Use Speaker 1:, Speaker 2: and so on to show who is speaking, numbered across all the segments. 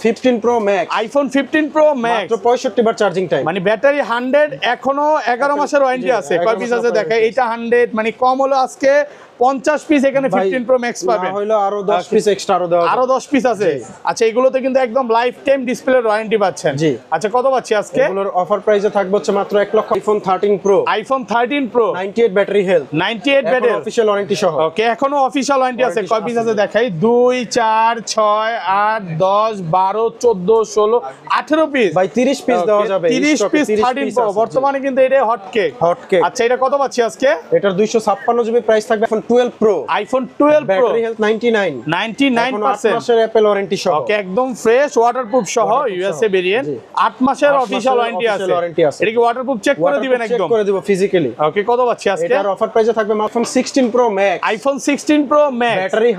Speaker 1: 15 Pro Max,
Speaker 2: iPhone 15 Pro Max
Speaker 1: মাত্র 65 বার charging time.
Speaker 2: মানে battery 100, এখনো 11 মাসের ওয়ারেন্টি আছে। কয় পিস আছে দেখে, এটা 100, মানে কম হলো আজকে 50 পিস এখানে 15 Pro Max পাবেন।
Speaker 1: না হলো আরো 10 পিস এক্সট্রা আরো
Speaker 2: 10 পিস আছে। আচ্ছা, এগুলোতে কিন্তু একদম লাইফ টাইম ডিসপ্লে ওয়ারেন্টি পাচ্ছেন।
Speaker 1: জি।
Speaker 2: আচ্ছা, কত পাচ্ছি আজকে?
Speaker 1: এগুলোর অফার প্রাইসে থাকবে হচ্ছে মাত্র 1 লক্ষ। iPhone 13 Pro,
Speaker 2: iPhone 13 Pro
Speaker 1: 98 battery health,
Speaker 2: 98 battery
Speaker 1: official warranty সহ।
Speaker 2: ওকে, এখনো অফিশিয়াল ওয়ারেন্টি আছে। কয় পিস আছে দেখাই, 2 4 6 8 10 12 14 16 18 পিস।
Speaker 1: ভাই 30 পিস দেওয়া যাবে।
Speaker 2: 30 পিস 13 Pro বর্তমানে কিন্তু এটা হট কেক। আচ্ছা, এটা কত পাচ্ছি আজকে?
Speaker 1: এটার 256 জিবি প্রাইস থাকবে। iPhone 12 Pro,
Speaker 2: iPhone 12 Pro
Speaker 1: battery health 99% 8 মাসের অ্যাপল ওয়ারেন্টি সহ।
Speaker 2: ওকে, একদম ফ্রেশ ওয়াটারপ্রুফ সহ ইউএসএ ভেরিয়েন্ট, 8 মাসের অফিশিয়াল ওয়ারেন্টি আছে। এটা কি ওয়াটারপ্রুফ চেক করে দিবেন? একদম
Speaker 1: চেক করে দিব ফিজিক্যালি।
Speaker 2: ওকে, কত পাচ্ছি আজকে?
Speaker 1: এটার অফার প্রাইসে থাকবে iPhone 16 Pro Max,
Speaker 2: iPhone 16 Pro Max,
Speaker 1: battery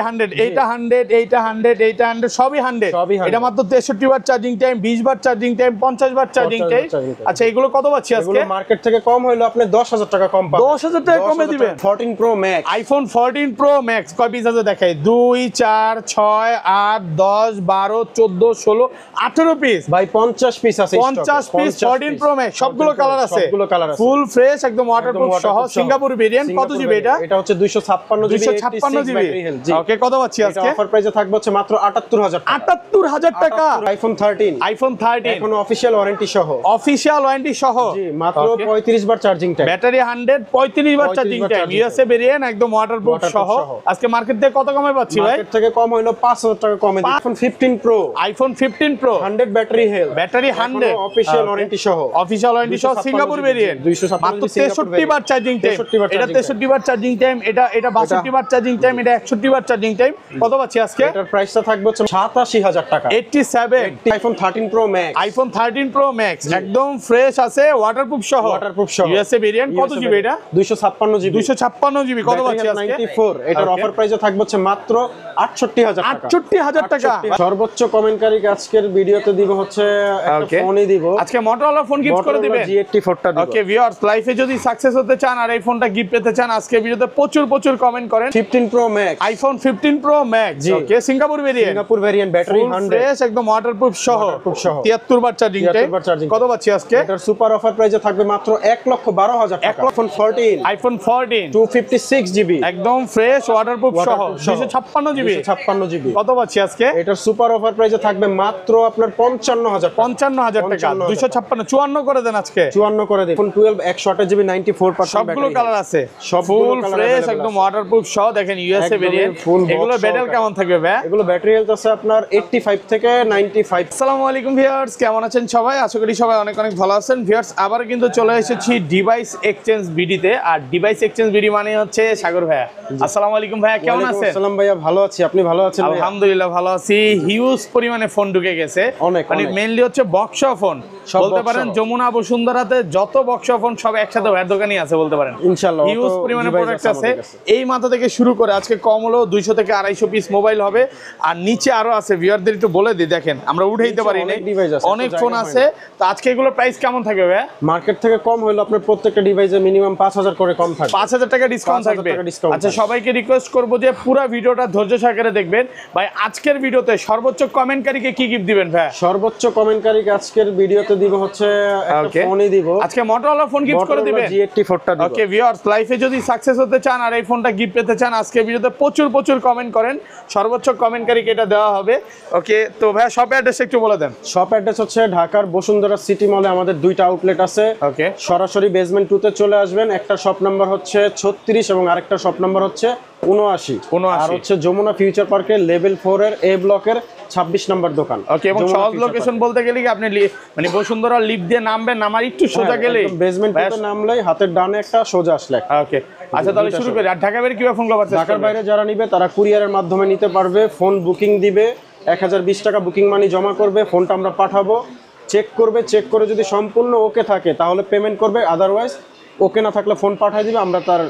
Speaker 1: 100,
Speaker 2: এইটা 100, এইটা 100, এইটা 100, সবই 100। এটা মাত্র 63 বার চার্জিং টাইম, 20 বার চার্জিং টাইম, 50 বার চার্জিং টাইম। আচ্ছা, এগুলো কত পাচ্ছি আজকে?
Speaker 1: এগুলো মার্কেট থেকে কম হইলো আপনি 10,000 টাকা কম পাবেন।
Speaker 2: 10,000 টাকা কমে দিবেন।
Speaker 1: 14 Pro Max,
Speaker 2: iPhone 14 Pro Max কয় পিস আছে দেখাই, 2 4 6 8 10 12 14 16 18 পিস।
Speaker 1: ভাই 50 পিস আছে,
Speaker 2: 50 পিস 14 Pro Max, সবগুলো কালার আছে,
Speaker 1: সবগুলো কালার আছে,
Speaker 2: ফুল ফ্রেশ একদম ওয়াটারপ্রুফ সহ, সিঙ্গাপুর ভেরিয়েন্ট। কত জিবি এটা?
Speaker 1: এটা হচ্ছে 256 জিবি,
Speaker 2: 256 জিবি। ওকে, কত পাচ্ছি আজকে?
Speaker 1: অফার প্রাইসে থাকবে হচ্ছে মাত্র 78,000 টাকা।
Speaker 2: 78,000 টাকা।
Speaker 1: iPhone 13,
Speaker 2: iPhone 13
Speaker 1: এখন অফিশিয়াল ওয়ারেন্টি সহ।
Speaker 2: অফিশিয়াল ওয়ারেন্টি সহ,
Speaker 1: জি, মাত্র 35 বার চার্জিং টাইম,
Speaker 2: ব্যাটারি 100, 35 বার চার্জিং টাইম, ইউএসএ ভেরিয়েন্ট একদম ওয়াটারপ্রুফ সহ। আজকে মার্কেট থেকে কত কমে পাচ্ছি ভাই?
Speaker 1: মার্কেট থেকে কম হইলো 5,000 টাকা কমে। iPhone 15 Pro,
Speaker 2: iPhone 15 Pro
Speaker 1: 100 battery health,
Speaker 2: battery 100,
Speaker 1: official warranty সহ,
Speaker 2: অফিশিয়াল ওয়ারেন্টি সহ, সিঙ্গাপুর ভেরিয়েন্ট, মাত্র 63 বার চার্জিং টাইম। এটা 63 বার চার্জিং টাইম, এটা 62 বার চার্জিং টাইম, এটা 61 বার চার্জিং টাইম। কত পাচ্ছি আজকে?
Speaker 1: এটার প্রাইসটা থাকবে হচ্ছে 87,000 টাকা।
Speaker 2: 87।
Speaker 1: iPhone 13 Pro Max,
Speaker 2: iPhone 13 Pro Max একদম ফ্রেশ আছে, ওয়াটারপ্রুফ সহ, ইউএসএ ভেরিয়েন্ট। কত জিবি এটা?
Speaker 1: 256 জিবি,
Speaker 2: 256 জিবি। কত পাচ্ছি আজকে?
Speaker 1: 94। এটার অফার প্রাইসে থাকবে হচ্ছে মাত্র 68,000 টাকা।
Speaker 2: 68,000 টাকা।
Speaker 1: সর্বোচ্চ কমেন্টকারীকে আজকের ভিডিওতে দিব হচ্ছে একটা ফোনই দিব।
Speaker 2: আজকে মোটরোলা ফোন গিফট করে দিবেন,
Speaker 1: G84 টা দিব।
Speaker 2: ওকে ভিউয়ার্স, লাইফে যদি সাকসেস হতে চান আর এই ফোনটা গিফট পেতে চান, আজকে ভিডিওতে প্রচুর কমেন্ট করেন।
Speaker 1: 15 Pro Max,
Speaker 2: iPhone 15 Pro Max, ওকে, সিঙ্গাপুর ভেরিয়েন্ট,
Speaker 1: ব্যাটারি 100,
Speaker 2: ফ্রেশ একদম ওয়াটারপ্রুফ সহ, 73 বার চার্জিং টাইম। কত পাচ্ছি আজকে?
Speaker 1: এটার সুপার অফার প্রাইসে থাকবে মাত্র 1,12,000 টাকা।
Speaker 2: iPhone 14
Speaker 1: 256 জিবি,
Speaker 2: একদম ফ্রেশ ওয়াটারপ্রুফ সহ, 256 জিবি।
Speaker 1: 256 জিবি।
Speaker 2: কত পাচ্ছি আজকে?
Speaker 1: এটার সুপার অফার প্রাইসে থাকবে মাত্র আপনার 55,000
Speaker 2: টাকা। 256 54 করে দেন আজকে।
Speaker 1: 54 করে দিন। iPhone 12 128 জিবি, 94%
Speaker 2: সবগুলো কালার আছে,
Speaker 1: সবগুলো
Speaker 2: ফুল ফ্রেশ একদম ওয়াটারপ্রুফ সহ। দেখেন ইউএসএ ভেরিয়েন্ট। এগুলো ব্যাটারি কেমন থাকবে ভাই?
Speaker 1: এগুলো ব্যাটারি হেলথ আছে আপনার 85 থেকে 95।
Speaker 2: আসসালামু আলাইকুম ভিউয়ার্স, কেমন আছেন সবাই? আশা করি সবাই অনেক ভালো আছেন। ভিউয়ার্স, আবার কিন্তু চলে এসেছি ডিভাইস এক্সচেঞ্জ ভিডিওতে। আর ডিভাইস এক্সচেঞ্জ ভিডিও মানে হচ্ছে সাগর ভাইয়া। আসসালামু আলাইকুম ভাইয়া, কেমন আছেন?
Speaker 1: আসসালাম ভাইয়া, ভালো আছি, আপনি ভালো আছেন?
Speaker 2: আলহামদুলিল্লাহ ভালো আছি। হিউজ পরিমাণে ফোন ঢুকে গেছে, মানে মেইনলি হচ্ছে বক্স ফোন বলতে পারেন। যমুনা বসুন্ধরাতে যত বক্স ফোন সব একসাথে ভাইয়ের দোকানই আছে বলতে পারেন।
Speaker 1: ইনশাআল্লাহ
Speaker 2: হিউজ পরিমাণে প্রোডাক্ট আছে। এই মাথা থেকে শুরু করে আজকে কম হলো 200 থেকে 250 পিস মোবাইল হবে। আর নিচে আরো আছে, ভিউয়ারদের একটু বলে দিই, দেখেন আমরা উঠাইতে পারি না, অনেক ফোন আছে। তো আজকে এগুলো প্রাইস কেমন থাকবে ভাই?
Speaker 1: মার্কেট থেকে কম হলো আপনার প্রত্যেকটা ডিভাইসে মিনিমাম 5,000 করে কম থাকবে,
Speaker 2: 5,000 টাকা ডিসকাউন্ট থাকবে। আচ্ছা, সবাইকে রিকোয়েস্ট করবো যে পুরো ভিডিওটা ধৈর্য সহকারে দেখবেন। ভাই, আজকের ভিডিওতে সর্বোচ্চ কমেন্টকারীকে কি গিফট দিবেন ভাই?
Speaker 1: সর্বোচ্চ কমেন্টকারীকে আজকের ভিডিওতে দিব হচ্ছে একটা ফোনই দিব।
Speaker 2: আজকে মোটরোলা ফোন গিফট করে দিবেন,
Speaker 1: G84 টা দিব।
Speaker 2: ওকে ভিউয়ার্স, লাইফে যদি সাকসেস হতে চান আর এই ফোনটা গিফট পেতে চান, আজকে ভিডিওতে প্রচুর কমেন্ট করেন, সর্বোচ্চ কমেন্টকারীকে এটা দেওয়া হবে। ওকে, তো ভাই শপ অ্যাড্রেস একটু বলে দেন।
Speaker 1: শপ অ্যাড্রেস হচ্ছে ঢাকার বসুন্ধরা সিটি মলে আমাদের দুইটা আউটলেট আছে।
Speaker 2: ওকে,
Speaker 1: সরাসরি বেসমেন্ট 2 তে চলে আসবেন। একটা শপ নাম্বার হচ্ছে 36 এবং আরেকটা শপ নাম্বার হচ্ছে 79। আর হচ্ছে যমুনা ফিউচার পার্কের লেভেল 4 এর এ ব্লকের 26 নম্বর দোকান।
Speaker 2: ওকে, এবং সহজ লোকেশন বলতে গেলে কি আপনি মানে বসুন্ধরা লিফট দিয়ে নামবেন, নামার একটু সোজা গেলেই
Speaker 1: বেসমেন্ট 2 তে নামলেই হাতের ডানে একটা সোজা আসলে।
Speaker 2: ওকে, আচ্ছা তাহলে শুরু করি। আর ঢাকা বাইরে কিভাবে ফোন করতে পারছে?
Speaker 1: ঢাকার বাইরে যারা নিবে তারা কুরিয়ারের মাধ্যমে নিতে পারবে। ফোন বুকিং দিবে, 1020 টাকা বুকিং মানি জমা করবে, ফোনটা আমরা পাঠাবো, চেক করবে, চেক করে যদি সম্পূর্ণ ওকে থাকে তাহলে পেমেন্ট করবে, আদারওয়াইজ ওকে না থাকলে ফোন পাঠিয়ে দিবে, আমরা তার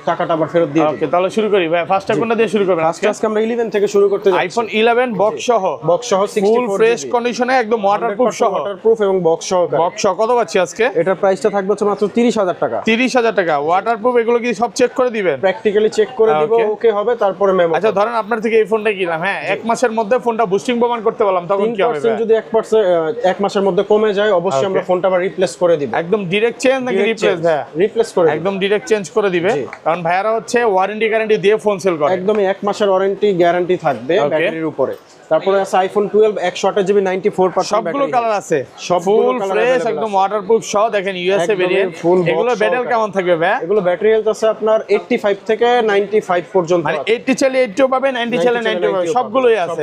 Speaker 1: টাকাটা আবার ফেরত দিয়ে
Speaker 2: ওকে তাহলে শুরু করি ভাই। ফার্স্টে কোনটা দিয়ে শুরু করবেন
Speaker 1: আজকে আমরা 11 থেকে শুরু করতে যাচ্ছি।
Speaker 2: আইফোন 11 বক্স সহ 64
Speaker 1: ফুল
Speaker 2: ফ্রেশ কন্ডিশনে একদম ওয়াটারপ্রুফ সহ,
Speaker 1: ওয়াটারপ্রুফ এবং বক্স সহ।
Speaker 2: বক্স সহ কত পাচ্ছি আজকে?
Speaker 1: এটার প্রাইসটা থাকবে হচ্ছে মাত্র 30,000 টাকা।
Speaker 2: 30,000 টাকা। ওয়াটারপ্রুফ এগুলো কি সব চেক করে দিবেন?
Speaker 1: প্র্যাকটিক্যালি চেক করে দিব, ওকে হবে তারপরে মেমো।
Speaker 2: আচ্ছা ধরেন আপনার থেকে এই ফোনটা কিনলাম, হ্যাঁ এক মাসের মধ্যে ফোনটা বুস্টিং প্রমাণ করতে বললাম, তখন কি হবে?
Speaker 1: 3% যদি 1% এক মাসের মধ্যে কমে যায় অবশ্যই আমরা ফোনটা আবার রিপ্লেস করে দিব।
Speaker 2: একদম ডাইরেক্ট চেঞ্জ নাকি রিপ্লেস? ভাই
Speaker 1: রিপ্লেস করে
Speaker 2: একদম ডাইরেক্ট চেঞ্জ করে দিবে, কারণ ভাইয়ারা হচ্ছে ওয়ারেন্টি গ্যারান্টি দিয়ে ফোন সেল করে।
Speaker 1: একদমই 1 মাসের ওয়ারেন্টি গ্যারান্টি থাকবে ব্যাটারির উপরে। তারপরে আছে আইফোন 12 128 জিবি 94%
Speaker 2: সবগুলো কালার আছে,
Speaker 1: সবগুলো
Speaker 2: ফুল ফ্রেশ একদম ওয়াটারপ্রুফ সহ। দেখেন ইউএসএ ভেরিয়েন্ট, এগুলো ব্যাটারি কেমন থাকবে ভাই?
Speaker 1: এগুলো ব্যাটারি হেলথ আছে আপনার 85 থেকে 95 পর্যন্ত,
Speaker 2: মানে 80 চাইলে 80 পাবে, 90 চাইলে 90 পাবে, সবগুলোই আছে।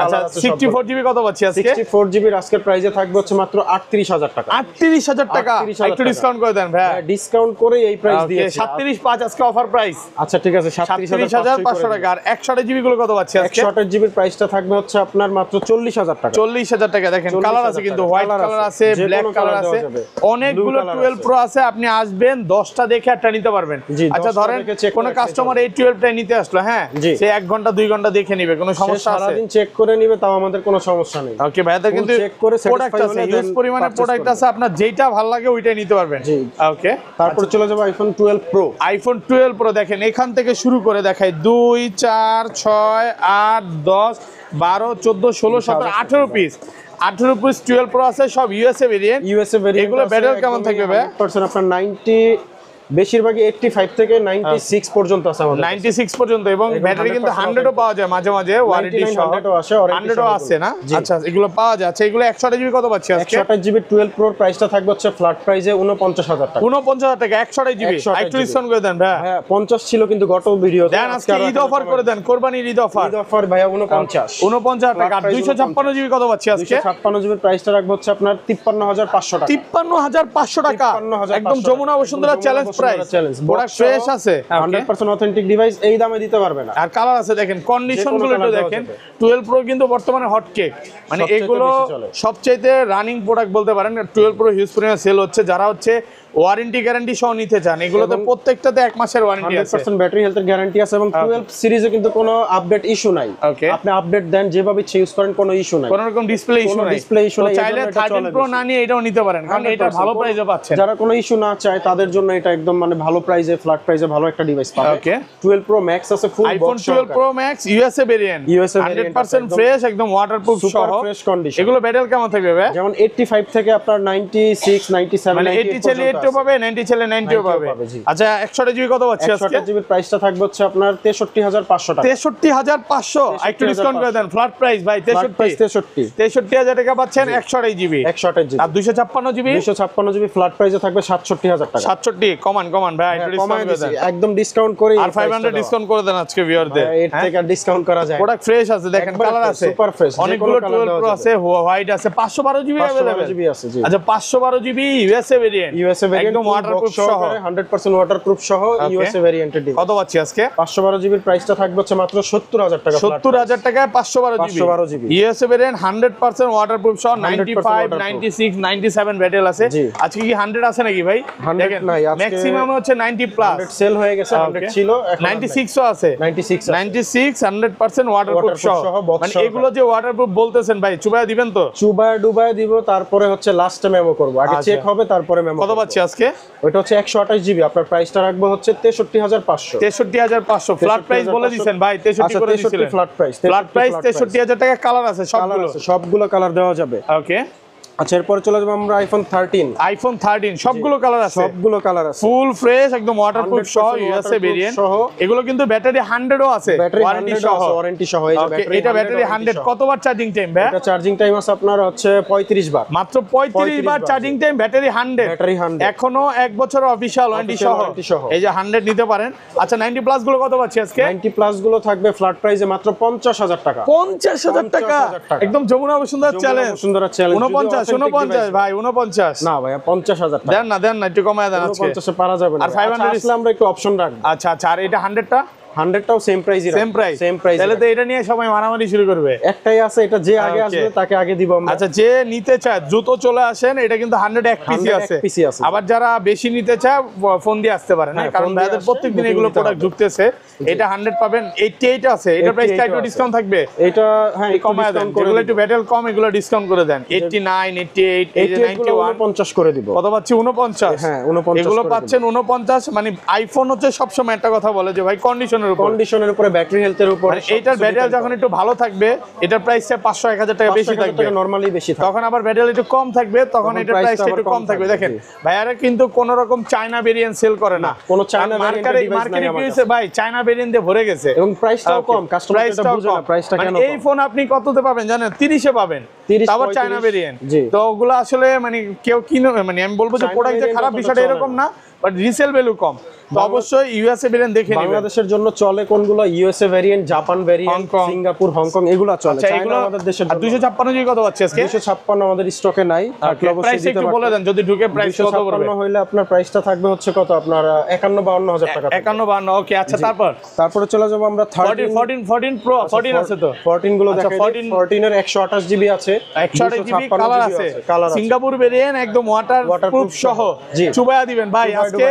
Speaker 1: আচ্ছা
Speaker 2: 64 জিবি কত পাচ্ছি আজকে?
Speaker 1: 64 জিবির আজকের প্রাইসে থাকবে হচ্ছে মাত্র 38,000 টাকা।
Speaker 2: 38,000 টাকা, একটু ডিসকাউন্ট করে দেন ভাই।
Speaker 1: ডিসকাউন্ট করে এই প্রাইস দিয়েছি
Speaker 2: 37.5 আজকে অফার প্রাইস।
Speaker 1: আচ্ছা ঠিক আছে
Speaker 2: 37,500 টাকা। আর 128 জিবি গুলো কত পাচ্ছি আজকে?
Speaker 1: 128 জিবির প্রাইসটা থাকবে হচ্ছে আপনার মাত্র 40,000 টাকা।
Speaker 2: 40,000 টাকা। দেখেন কালার আছে কিন্তু, হোয়াইট কালার আছে, ব্ল্যাক কালার আছে, অনেকগুলো 12 প্রো আছে। আপনি আসবেন 10টা দেখে একটা নিতে পারবেন। আচ্ছা ধরেন কোন কাস্টমার এই 12টাই নিতে আসলো, হ্যাঁ সে 1 ঘন্টা 2 ঘন্টা দেখে নিবে, কোনো সমস্যা আছে?
Speaker 1: সারাদিন চেক করে নিবে, তাও আমাদের কোনো সমস্যা নেই।
Speaker 2: ওকে ভাইয়াদের কিন্তু
Speaker 1: চেক করে
Speaker 2: প্রোডাক্ট আছে, হিউজ পরিমাণে প্রোডাক্ট আছে, আপনার যেটা ভালো লাগে ওইটাই নিতে পারবেন। ওকে
Speaker 1: তারপর চলে যাবো আইফোন 12 প্রো।
Speaker 2: আইফোন 12 প্রো দেখেন এখান থেকে শুরু করে দেখাই 2 4 6 8 10 12 14 16 17 18 পিস। 18 পিস 12 প্রো আছে, সব ইউএসএ ভেরিয়েন্ট। এগুলো ব্যাটারি কেমন থাকবে ভাই?
Speaker 1: 100% আপনার 90 বেশিরভাগই 85 থেকে 96 পর্যন্ত আছে আমাদের
Speaker 2: 96 পর্যন্ত, এবং ব্যাটারি কিন্তু 100ও পাওয়া যায় মাঝে মাঝে, ওয়ারেন্টি সহ 100ও আছে না? আচ্ছা এগুলো পাওয়া যায়। আচ্ছা এগুলো 128 জিবি কত পাচ্ছি আজকে?
Speaker 1: 128 জিবি 12 প্রোর প্রাইসটা থাকবে হচ্ছে ফ্ল্যাট প্রাইসে 49,000 টাকা।
Speaker 2: 49,000 টাকা 128 জিবি। একটু ডিসকাউন্ট করে দেন ভাই।
Speaker 1: হ্যাঁ 50 ছিল কিন্তু গত ভিডিওতে।
Speaker 2: দেন আজকে ঈদ অফার করে দেন, কোরবানির ঈদ অফার।
Speaker 1: ঈদ অফার ভাইয়া
Speaker 2: 49,000 টাকা। 256 জিবি কত পাচ্ছি আজকে?
Speaker 1: 256 জিবির প্রাইসটা রাখবো হচ্ছে আপনার 53,500 টাকা।
Speaker 2: 53,500 টাকা, একদম Jamuna Bashundhara challenge price. Product fresh আছে,
Speaker 1: 100% অথেন্টিক ডিভাইস, এই দামে দিতে পারবে না।
Speaker 2: আর কালার আছে দেখেন, কন্ডিশন গুলো একটু দেখেন। 12 প্রো কিন্তু বর্তমানে হট কেক, মানে এগুলো সবচেয়ে রানিং প্রোডাক্ট বলতে পারেন। 12 প্রো হিউজ পরিমাণে সেল হচ্ছে। যারা হচ্ছে ওয়ারেন্টি গ্যারান্টি সহ নিতে চান, এগুলোতে প্রত্যেকটাতে 1 মাসের ওয়ারেন্টি আছে,
Speaker 1: 100% ব্যাটারি হেলথের গ্যারান্টি আছে, এবং 12 সিরিজে কিন্তু কোনো আপডেট ইস্যু নাই। আপনি আপডেট দেন যেভাবে ইচ্ছে ইউজ করেন, কোনো ইস্যু নাই,
Speaker 2: কোনো রকম ডিসপ্লে ইস্যু নাই। তো চাইলে 13 প্রো না নিয়ে এটাও নিতে পারেন, কারণ এটা ভালো প্রাইসে পাচ্ছেন।
Speaker 1: যারা কোনো ইস্যু না চায় তাদের জন্য এটা একদম মানে ভালো প্রাইসে, ফ্ল্যাট প্রাইসে ভালো একটা ডিভাইস পাবে।
Speaker 2: ওকে
Speaker 1: 12 প্রো ম্যাক্স আছে, full
Speaker 2: iPhone 12 pro max USA variant, 100% fresh, একদম ওয়াটারপ্রুফ সহ,
Speaker 1: ফ্রেশ কন্ডিশন।
Speaker 2: এগুলো ব্যাটারি কেমন থাকবে ভাই?
Speaker 1: যেমন 85 থেকে আপনার 96 97
Speaker 2: মানে 80 চাইলে 80 পাবে, 90 চাইলে 90 পাবে। আচ্ছা 128 জিবি কত পাচ্ছি আজকে?
Speaker 1: 128 জিবির প্রাইসটা থাকবে হচ্ছে আপনার 63,500 টাকা।
Speaker 2: 63,500, একটু ডিসকাউন্ট করে দেন। ফ্ল্যাট প্রাইস ভাই 63,000 টাকা পাচ্ছেন 128 জিবি।
Speaker 1: 128 জিবি।
Speaker 2: আর 256 জিবি?
Speaker 1: 256 জিবি ফ্ল্যাট প্রাইসে থাকবে 67,000 টাকা।
Speaker 2: 67 কমান ভাই, একটু ডিসকাউন্ট করে দেন।
Speaker 1: একদম ডিসকাউন্ট করে
Speaker 2: আর 500 ডিসকাউন্ট করে দেন আজকে ভিউয়ারদের।
Speaker 1: এর থেকে আর ডিসকাউন্ট করা যায়।
Speaker 2: প্রোডাক্ট ফ্রেশ আছে, দেখেন কালার আছে,
Speaker 1: সুপার ফ্রেশ,
Speaker 2: অনেকগুলো 12 প্রো আছে, হোয়াইট আছে, 512 জিবি अवेलेबल
Speaker 1: আছে। জি
Speaker 2: আচ্ছা 512 জিবি ইউএসএ ভেরিয়েন্ট, একদম ওয়াটারপ্রুফ সহ,
Speaker 1: 100% ওয়াটারপ্রুফ সহ ইউএসএ ভেরিয়েন্টের ডিভাইস।
Speaker 2: কত পাচ্ছি আজকে?
Speaker 1: 512 জিবির প্রাইসটা থাকবে হচ্ছে মাত্র 70,000 টাকা।
Speaker 2: 70,000 টাকায় 512 জিবি ইউএসএ ভেরিয়েন্ট, 100% ওয়াটারপ্রুফ সহ, 95 96 97 ব্যাটারি আছে। আজকে কি 100 আছে নাকি ভাই?
Speaker 1: দেখেন
Speaker 2: ম্যাক্সিমাম হচ্ছে 90 প্লাস,
Speaker 1: 100 সেল হয়ে গেছে, 100 ছিল,
Speaker 2: 96 ও আছে,
Speaker 1: 96
Speaker 2: 100% ওয়াটারপ্রুফ সহ। মানে এগুলো যে ওয়াটারপ্রুফ বলতেছেন ভাই, চুবায় দিবেন তো?
Speaker 1: চুবায় ডুবায় দিব, তারপরে হচ্ছে লাস্টে মেমো করব, আগে চেক হবে তারপরে মেমো।
Speaker 2: কত পাচ্ছি আজকে?
Speaker 1: ওটা হচ্ছে 128 জিবি, আপনার প্রাইসটা রাখবো হচ্ছে 63,500।
Speaker 2: 63,500 ফ্ল্যাট প্রাইস বলে দিবেন ভাই, 63 করে দিয়েছিলেন।
Speaker 1: ফ্ল্যাট প্রাইস
Speaker 2: 63,000 টাকা। কালার আছে
Speaker 1: সবগুলো কালার দেওয়া যাবে।
Speaker 2: ওকে
Speaker 1: আচ্ছা এরপরে চলে যাবো আমরা আইফোন 13।
Speaker 2: সবগুলো কালার আছে, ফুল ফ্রেশ, একদম ওয়াটারপ্রুফ সহ, ইউএসএ ভেরিয়েন্ট। এগুলো কিন্তু ব্যাটারি 100 ও আছে,
Speaker 1: ওয়ারেন্টি সহ।
Speaker 2: এটা ব্যাটারি 100। কতবার চার্জিং টাইম ভাই?
Speaker 1: এটা চার্জিং টাইম আছে আপনার হচ্ছে 35 বার,
Speaker 2: মাত্র 35 বার চার্জিং টাইম, ব্যাটারি 100। এখনো 1 বছরের অফিশিয়াল ওয়ারেন্টি সহ, এই যে 100 নিতে পারেন। আচ্ছা 90 প্লাস গুলো কত পাচ্ছি আজকে?
Speaker 1: 90 প্লাস গুলো থাকবে ফ্ল্যাট প্রাইসে মাত্র 50,000 টাকা।
Speaker 2: 50,000 টাকা, একদম যমুনা বসুন্ধরা চ্যালেঞ্জ। 49 ভাই, 49
Speaker 1: না ভাই 50,000 টাকা
Speaker 2: দেন না, একটু কমায় দেন। আজকে
Speaker 1: 50 এ পারা যাবে না।
Speaker 2: আর 500
Speaker 1: আসলে আমরা একটু অপশন রাখবো।
Speaker 2: আচ্ছা আর এটা 100টা
Speaker 1: 100টাও সেম প্রাইসই,
Speaker 2: সেম প্রাইস, তাহলে তো এটা নিয়ে সবাই মারামারি শুরু করবে।
Speaker 1: একটাই আছে, এটা যে আগে আসবে তাকে আগে দিব আমরা।
Speaker 2: আচ্ছা, যে নিতে চায় দ্রুত চলে আসেন, এটা কিন্তু 100 এক পিসি আছে। আবার যারা বেশি নিতে চায় ফোন দিয়ে আসতে পারেন, কারণ ভাইদের প্রত্যেকদিন এগুলো প্রোডাক্ট ঢুকতেছে। এটা 100 পাবেন। 88 আছে, এটা প্রাইস একটু ডিসকাউন্ট থাকবে।
Speaker 1: এটা হ্যাঁ
Speaker 2: কমায় দেন, যেগুলো একটু ব্যাটেল কম এগুলো ডিসকাউন্ট করে দেন। 89, 88, 91
Speaker 1: 50 করে দিব।
Speaker 2: কত পাচ্ছি? 49।
Speaker 1: হ্যাঁ 49
Speaker 2: এগুলো পাচ্ছেন 49। মানে আইফোন হচ্ছে সবসময় একটা কথা বলে যে ভাই কন্ডিশনের
Speaker 1: উপরে, ব্যাটারি হেলথের উপরে।
Speaker 2: এইটার ব্যাটারি যখন একটু ভালো থাকবে, এটার প্রাইসটা 500 1000 টাকা বেশি থাকবে,
Speaker 1: নরমালি বেশি থাকবে।
Speaker 2: তখন আবার ব্যাটারি একটু কম থাকবে, তখন এটার প্রাইসটা একটু কম থাকবে। দেখেন ভাইয়ারা কিন্তু কোন রকম চায়না ভেরিয়েন্ট সেল করে না,
Speaker 1: কোন চায়না ভেরিয়েন্ট
Speaker 2: মার্কেটে কি হইছে ভাই, চায়না ভেরিয়েন্ট দিয়ে ভরে গেছে
Speaker 1: এবং প্রাইসটাও কম। কাস্টমার এটা বুঝে না প্রাইসটা কেন কম।
Speaker 2: এই ফোন আপনি কততে পাবেন জানেন? 30 এ পাবেন, আবার চায়না ভেরিয়েন্ট। তো ওগুলো আসলে মানে কেউ কিনে, মানে আমি বলবো যে প্রোডাক্ট যে খারাপ, বিষয়টা এরকম না, বাট রিসেল ভ্যালু কম। তো অবশ্যই ইউএসএ ভেরিয়েন্ট দেখে নিবেন।
Speaker 1: বাংলাদেশের জন্য চলে কোনগুলো? USA variant, Japan variant, Singapore, Hong Kong, এগুলো চলে।
Speaker 2: এগুলো আমাদের দেশের। আর 256 জি কত পাচ্ছে আজকে?
Speaker 1: 256 আমাদের স্টকে নাই,
Speaker 2: প্রাইস একটু বলে দেন যদি ঢুকে। প্রাইস কত পড়বে?
Speaker 1: 256 হইলে আপনার প্রাইসটা থাকবে হচ্ছে কত আপনার 51-52 হাজার টাকা।
Speaker 2: 51-52, ওকে। আচ্ছা, তারপরে
Speaker 1: চলে যাব আমরা
Speaker 2: 14 প্রো। 14 আছে তো?
Speaker 1: 14 গুলো দেখাই। 14 এর 128 জিবি আছে,
Speaker 2: 128 জিবি কালার আছে। সিঙ্গাপুর ভেরিয়েন্ট একদম ওয়াটারপ্রুফ সহ চুবায়া দিবেন ভাই আজকে।